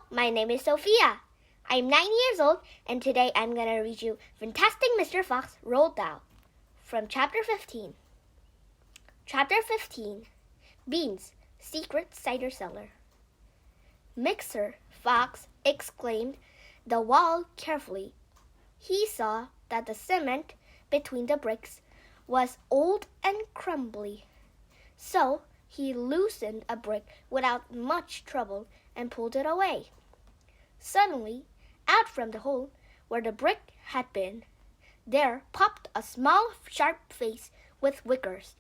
my name is Sophia. I'm 9 years old, and today I'm going to read you Fantastic Mr. Fox, Roald Dahl, from Chapter 15. Chapter 15, Bean's Secret Cider Cellar. Mr. Fox exclaimed the wall carefully. He saw that the cement between the bricks was old and crumbly. So he loosened a brick without much trouble and pulled it away. Suddenly, out from the hole where the brick had been, there popped a small, sharp face with whiskers.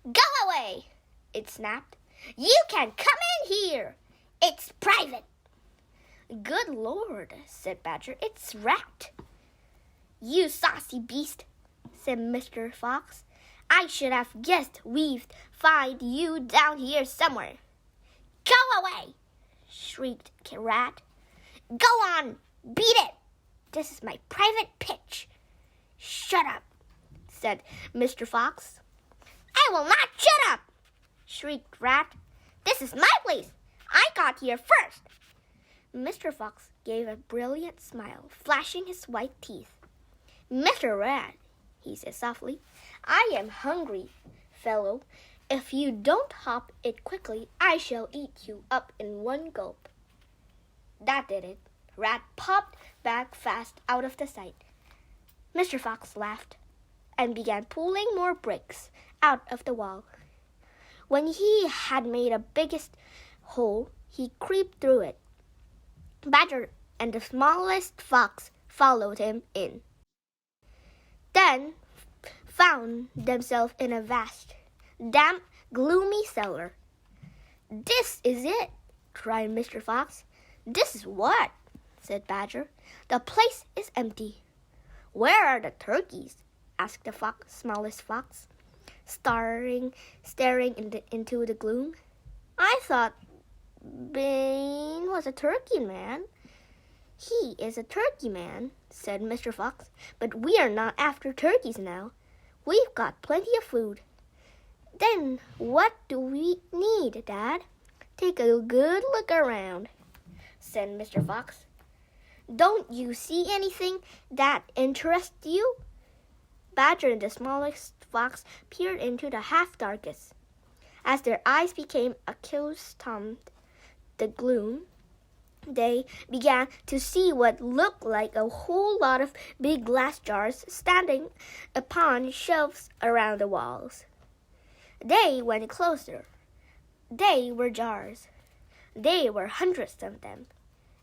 "Go away!" it snapped. "You can't come in here. It's private." "Good Lord," said Badger, "it's Rat." "You saucy beast," said Mr. Fox. "I should have guessed we'd find you down here somewhere." "Go away!" shrieked Rat. "Go on, beat it. This is my private pitch." "Shut up," said Mr. Fox. "I will not shut up," shrieked Rat. "This is my place. I got here first." Mr. Fox gave a brilliant smile, flashing his white teeth. "Mr. Rat," he said softly, "I am hungry, fellow. If you don't hop it quickly, I shall eat you up in one gulp." That did it. Rat popped back fast out of the sight. Mr. Fox laughed and began pulling more bricks out of the wall. When he had made the biggest hole, he crept through it. Badger and the smallest fox followed him in, then found themselves in a vast, damp, gloomy cellar. "This is it!" cried Mr. Fox. "This is what?" said Badger. "The place is empty." "Where are the turkeys?" asked the smallest fox, staring into the gloom. "I thought Bean was a turkey man." "He is a turkey man," said Mr. Fox, "but we are not after turkeys now. We've got plenty of food." "Then what do we need, Dad?" "Take a good look around," said Mr. Fox. "Don't you see anything that interests you?" Badger and the smallest fox peered into the half-darkness. As their eyes became accustomed to the gloom, they began to see what looked like a whole lot of big glass jars standing upon shelves around the walls. They went closer. They were jars. There were hundreds of them,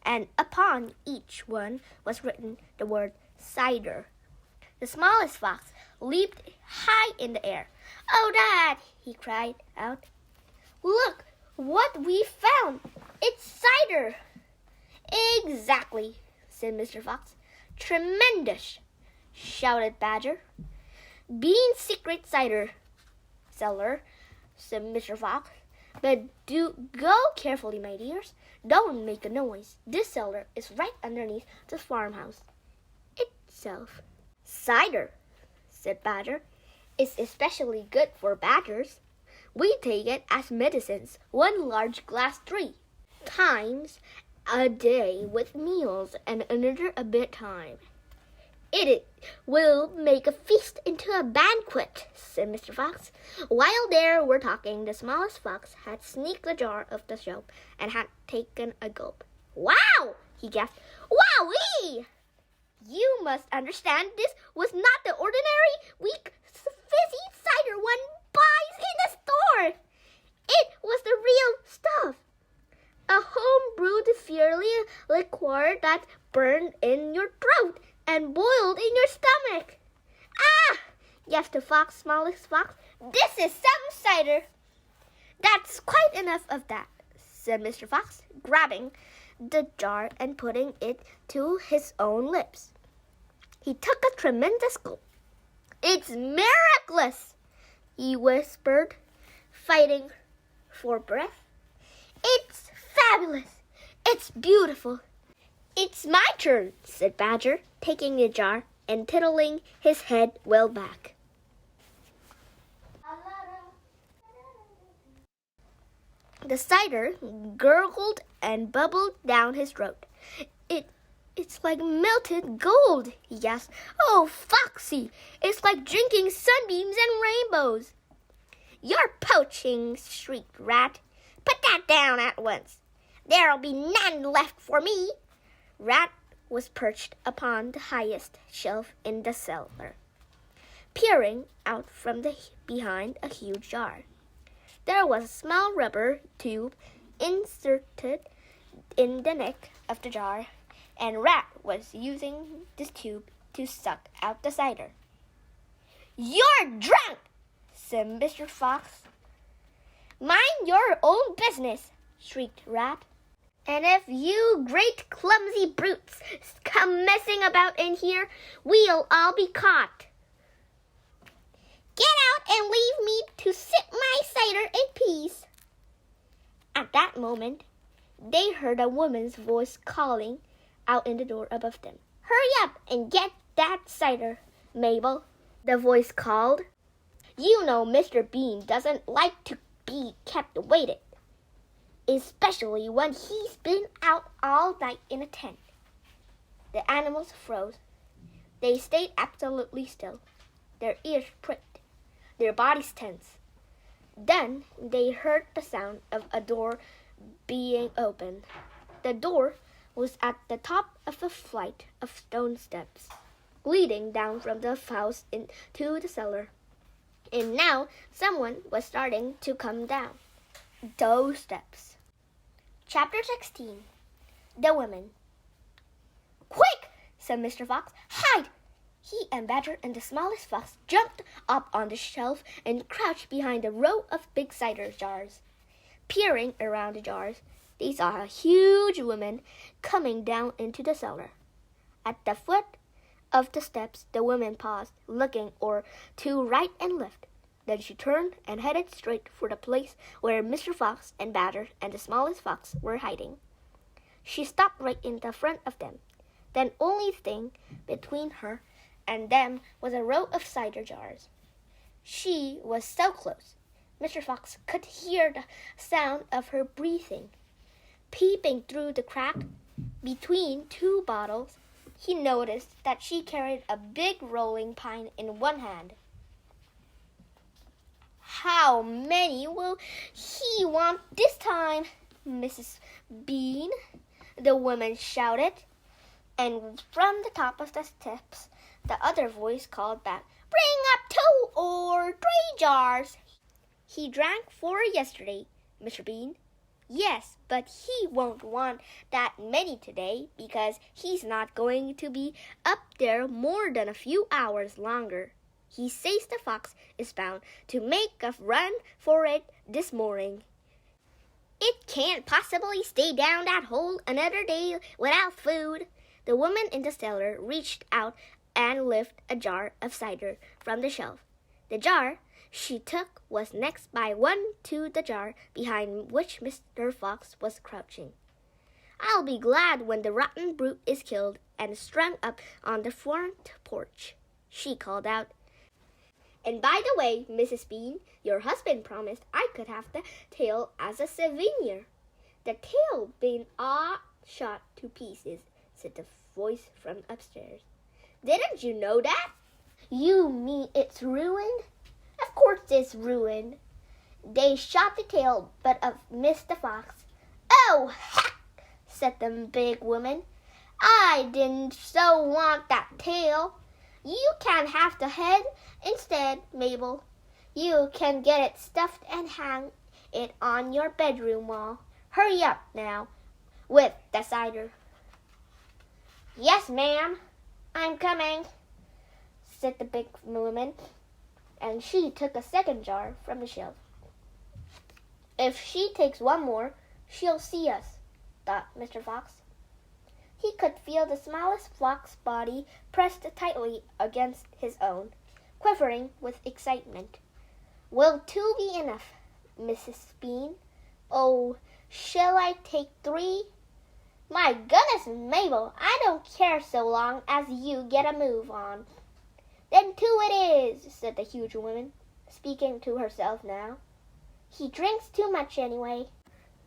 and upon each one was written the word cider. The smallest fox leaped high in the air. "Oh, Dad!" he cried out. "Look what we found! It's cider!" "Exactly," said Mr. Fox. "Tremendous!" shouted Badger. "Bean's secret cider cellar," said Mr. Fox. "But do go carefully, my dears. Don't make a noise. This cellar is right underneath the farmhouse itself." "Cider," said Badger, "is especially good for badgers. We take it as medicines, one large glass 3 times a day with meals and another a bedtime." It will make a feast into a banquet," said Mr. Fox. While they were talking, the smallest fox had sneaked the jar off the shelf and had taken a gulp. "Wow!" he gasped. "Wowee! You must understand this was not the ordinary, weak, fizzy cider one buys in the store. It was the real stuff. A home-brewed fiery liquor that burned in your throat and boiled in your stomach." "Ah!" gasped the smallest fox. "This is some cider." "That's quite enough of that," said Mr. Fox, grabbing the jar and putting it to his own lips. He took a tremendous gulp. "It's miraculous," he whispered, fighting for breath. "It's fabulous. It's beautiful." "It's my turn," said Badger, taking the jar and tiddling his head well back. The cider gurgled and bubbled down his throat. It's like melted gold, he gasped. Oh, Foxy, it's like drinking sunbeams and rainbows. You're poaching, shrieked Rat. Put that down at once. There'll be none left for me. Rat was perched upon the highest shelf in the cellar, peering out from behind a huge jar. There was a small rubber tube inserted in the neck of the jar, and Rat was using this tube to suck out the cider. You're drunk, said Mr. Fox. Mind your own business, shrieked Rat. And if you great clumsy brutes come messing about in here, we'll all be caught. Get out and leave me to sip my cider in peace. At that moment, they heard a woman's voice calling out in the door above them. Hurry up and get that cider, Mabel, the voice called. You know Mr. Bean doesn't like to be kept waiting, especially when he's been out all night in a tent. The animals froze. They stayed absolutely still, their ears pricked, their bodies tense. Then they heard the sound of a door being opened. The door was at the top of a flight of stone steps, leading down from the house into the cellar. And now someone was starting to come down those steps. Chapter 16. The Women. Quick, said Mr. Fox. Hide! He and Badger and the smallest fox jumped up on the shelf and crouched behind a row of big cider jars. Peering around the jars, they saw a huge woman coming down into the cellar. At the foot of the steps, the woman paused, looking to right and left. Then she turned and headed straight for the place where Mr. Fox and Badger and the smallest fox were hiding. She stopped right in the front of them. The only thing between her and them was a row of cider jars. She was so close, Mr. Fox could hear the sound of her breathing. Peeping through the crack between two bottles, he noticed that she carried a big rolling pin in one hand. How many will he want this time, Mrs. Bean? The woman shouted. And from the top of the steps, the other voice called back, Bring up 2 or 3 jars. He drank 4 yesterday, Mr. Bean. Yes, but he won't want that many today because he's not going to be up there more than a few hours longer. He says the fox is bound to make a run for it this morning. It can't possibly stay down that hole another day without food. The woman in the cellar reached out and lifted a jar of cider from the shelf. The jar she took was next by one to the jar behind which Mr. Fox was crouching. I'll be glad when the rotten brute is killed and strung up on the front porch, she called out. And by the way, Mrs. Bean, your husband promised I could have the tail as a souvenir. The tail been all shot to pieces, said the voice from upstairs. Didn't you know that? You mean it's ruined? Of course it's ruined. They shot the tail but of Mr. Fox. Oh, heck, said the big woman. I didn't so want that tail. You can have the head instead, Mabel. You can get it stuffed and hang it on your bedroom wall. Hurry up now with the cider. Yes, ma'am, I'm coming, said the big woman, and she took a second jar from the shelf. If she takes one more, she'll see us, thought Mr. Fox. He could feel the smallest fox's body pressed tightly against his own, quivering with excitement. Will 2 be enough, Mrs. Bean? Oh, shall I take 3? My goodness, Mabel, I don't care so long as you get a move on. Then 2 it is, said the huge woman, speaking to herself now. He drinks too much anyway.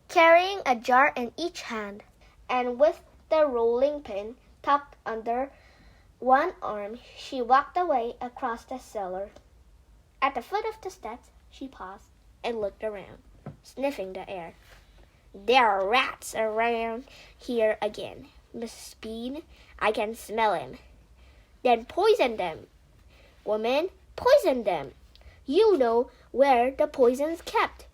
carrying a jar in each hand, and with the rolling pin tucked under one arm, she walked away across the cellar. At the foot of the steps, she paused and looked around, sniffing the air. There are rats around here again, Mrs. Bean. I can smell him. Then poison them. Woman, poison them. You know where the poison's kept.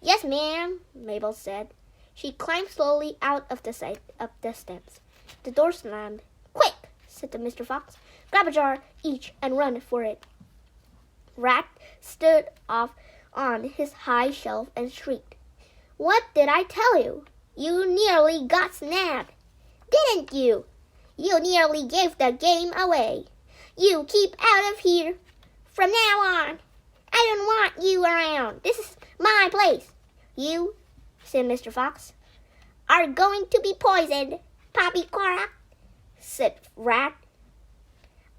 Yes, ma'am, Mabel said. She climbed slowly out of the sight of the steps. The door slammed. Quick, said Mr. Fox. Grab a jar each and run for it. Rat stood off on his high shelf and shrieked. What did I tell you? You nearly got snapped. Didn't you? You nearly gave the game away. You keep out of here from now on. I don't want you around. This is my place. You, said Mr. Fox, are going to be poisoned, Poppycock, said Rat.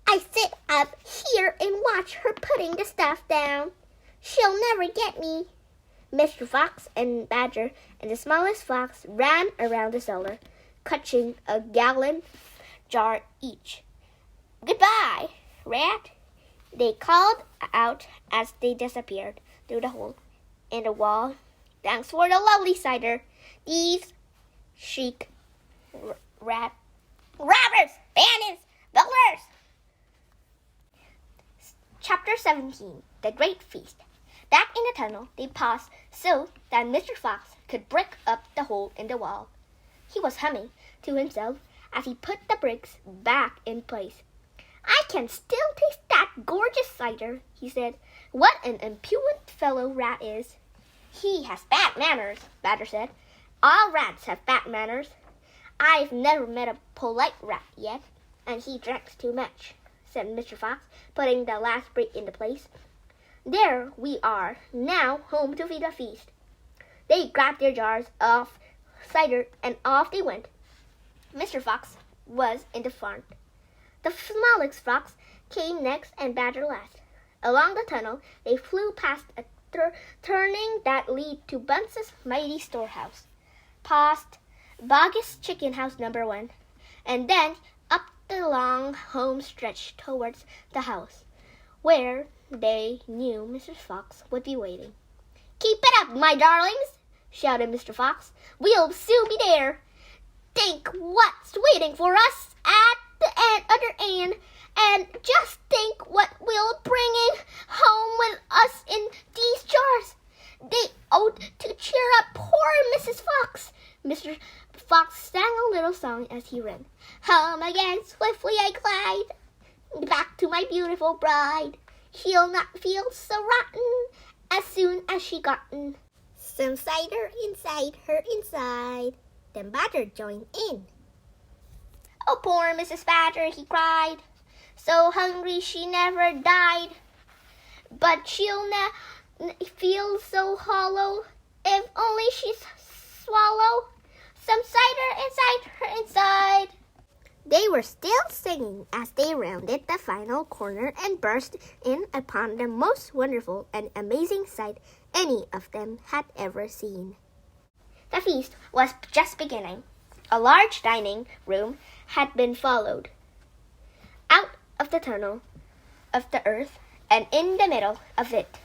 I sit up here and watch her putting the stuff down. She'll never get me. Mr. Fox and Badger and the smallest fox ran around the cellar, clutching a gallon jar each. Goodbye, Rat, they called out as they disappeared through the hole in the wall. Thanks for the lovely cider. Thieves, shrieked Rat. Robbers, bandits, burglars. Chapter 17, The Great Feast. Back in the tunnel, they paused so that Mr. Fox could brick up the hole in the wall. He was humming to himself as he put the bricks back in place. I can still taste that gorgeous cider, he said. What an impudent fellow Rat is. He has bad manners, Badger said. All rats have bad manners. I've never met a polite rat yet, and he drinks too much, said Mr. Fox, putting the last brick into place. There we are, now home to feed a feast. They grabbed their jars of cider, and off they went. Mr. Fox was in the front. The smallest fox came next and Badger last. Along the tunnel, they flew past a turning that lead to Bunce's mighty storehouse, past Boggy's chicken house number 1, and then up the long home stretch towards the house, where they knew Mrs. Fox would be waiting. Keep it up, my darlings, shouted Mr. Fox. We'll soon be there. Think what's waiting for us at the other end, and just think what we'll bring in home with us in these jars. They ought to cheer up poor Mrs. Fox. Mr. Fox sang a little song as he ran. Home again, swiftly I glide, back to my beautiful bride. She'll not feel so rotten as soon as she gotten some cider inside her inside. Then Badger joined in. Oh, poor Mrs. Badger, he cried. So hungry she never died. But she'll feel so hollow if only she swallow some cider inside her inside. They were still singing as they rounded the final corner and burst in upon the most wonderful and amazing sight any of them had ever seen. The feast was just beginning. A large dining room had been followed out of the tunnel of the earth, and in the middle of it,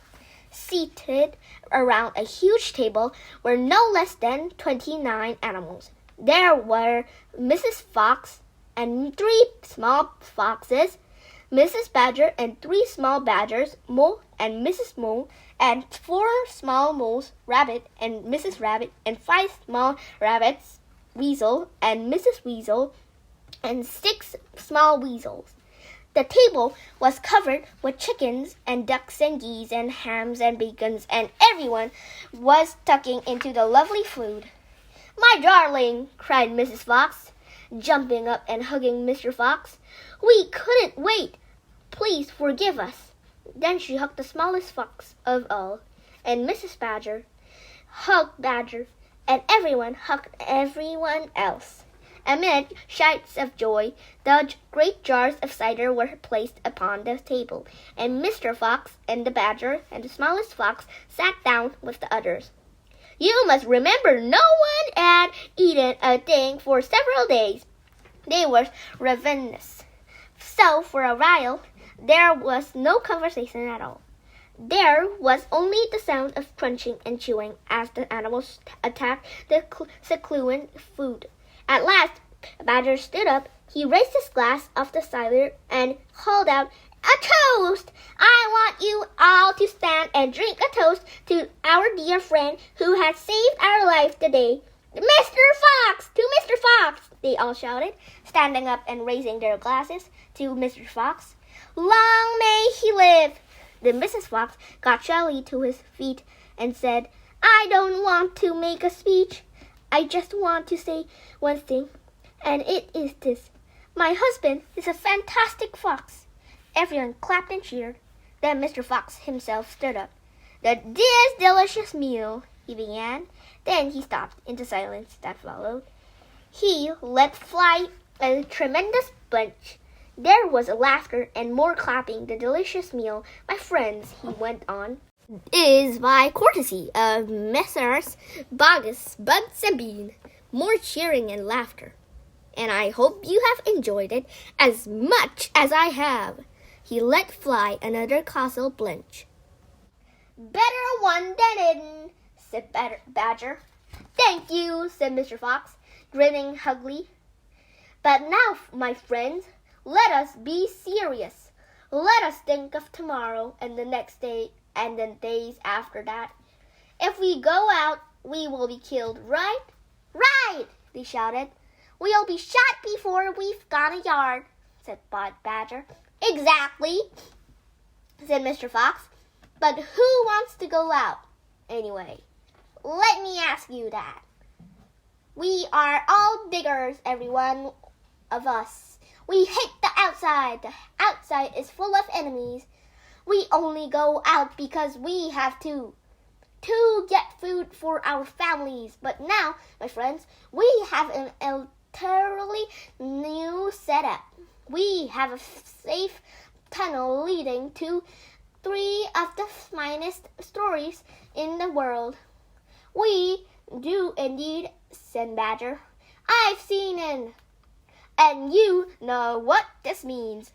seated around a huge table, were no less than 29 animals. There were Mrs. Fox and 3 small foxes, Mrs. Badger and 3 small badgers, Mole and Mrs. Mole, and 4 small moles, Rabbit and Mrs. Rabbit, and 5 small rabbits, Weasel and Mrs. Weasel, and 6 small weasels. The table was covered with chickens and ducks and geese and hams and bacons, and everyone was tucking into the lovely food. My darling, cried Mrs. Fox, jumping up and hugging Mr. Fox. We couldn't wait. Please forgive us. Then she hugged the smallest fox of all, and Mrs. Badger hugged Badger, and everyone hugged everyone else. Amid shouts of joy, the great jars of cider were placed upon the table, and Mr. Fox and the Badger and the smallest fox sat down with the others. You must remember no one had eaten a thing for several days. They were ravenous. So for a while, there was no conversation at all. There was only the sound of crunching and chewing as the animals attacked the succulent food. At last, Badger stood up. He raised his glass of the cider and called out, "A toast! I want you all to stand and drink a toast to our dear friend who has saved our life today. Mr. Fox! To Mr. Fox!" they all shouted, standing up and raising their glasses to Mr. Fox. "Long may he live!" Then Mrs. Fox got Charlie to his feet and said, "I don't want to make a speech. I just want to say one thing, and it is this. My husband is a fantastic fox." Everyone clapped and cheered. Then Mr. Fox himself stood up. "This delicious meal," he began. Then he stopped in the silence that followed. He let fly a tremendous bunch. There was laughter and more clapping. "The delicious meal, my friends," he went on, "is by courtesy of Messrs. Bogus, Bugs, and Bean." More cheering and laughter. "And I hope you have enjoyed it as much as I have." He let fly another colossal bunch. "Better one than hidden," said Badger. "Thank you," said Mr. Fox, grinning ugly. "But now, my friends, let us be serious. Let us think of tomorrow and the next day and the days after that. If we go out, we will be killed, right?" "Right!" they shouted. "We'll be shot before we've gone a yard," said Badger. "Exactly," said Mr. Fox. "But who wants to go out, anyway? Let me ask you that. We are all diggers, every one of us. We hate the outside. The outside is full of enemies. We only go out because we have to get food for our families. But now, my friends, we have an entirely new setup. We have a safe tunnel leading to 3 of the finest stories in the world." "We do indeed," said Badger. "I've seen it." "And you know what this means,"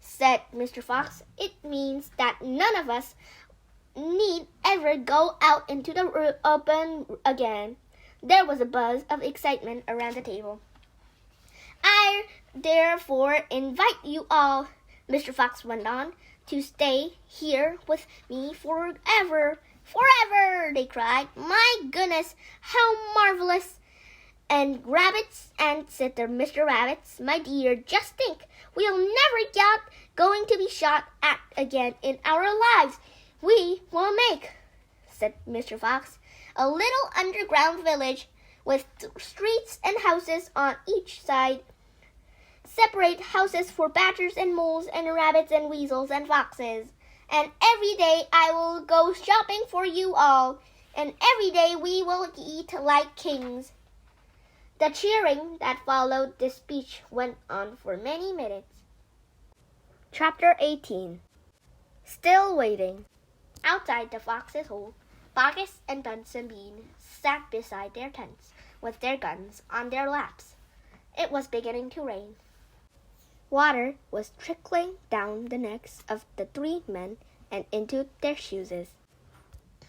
said Mr. Fox. "It means that none of us need ever go out into the open again." There was a buzz of excitement around the table. "I therefore invite you all," Mr. Fox went on, "to stay here with me forever." "Forever!" they cried. "My goodness, how marvelous!" "And rabbits," said Mr. Rabbits, "my dear, just think, we'll never get going to be shot at again in our lives. We will make," said Mr. Fox, "a little underground village with streets and houses on each side. Separate houses for badgers and moles and rabbits and weasels and foxes. And every day I will go shopping for you all. And every day we will eat like kings." The cheering that followed this speech went on for many minutes. Chapter 18. Still waiting. Outside the fox's hole, Bogus and Bugs and Bean sat beside their tents with their guns on their laps. It was beginning to rain. Water was trickling down the necks of the 3 men and into their shoes.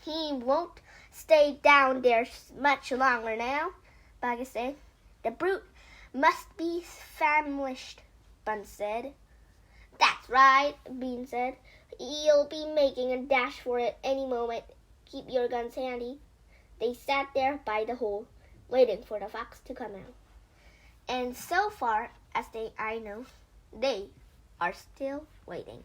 "He won't stay down there much longer now," Bogus said. "The brute must be famished," Bugs said. "That's right," Bean said. "He'll be making a dash for it any moment. Keep your guns handy." They sat there by the hole, waiting for the fox to come out. And so far as I know, they are still waiting.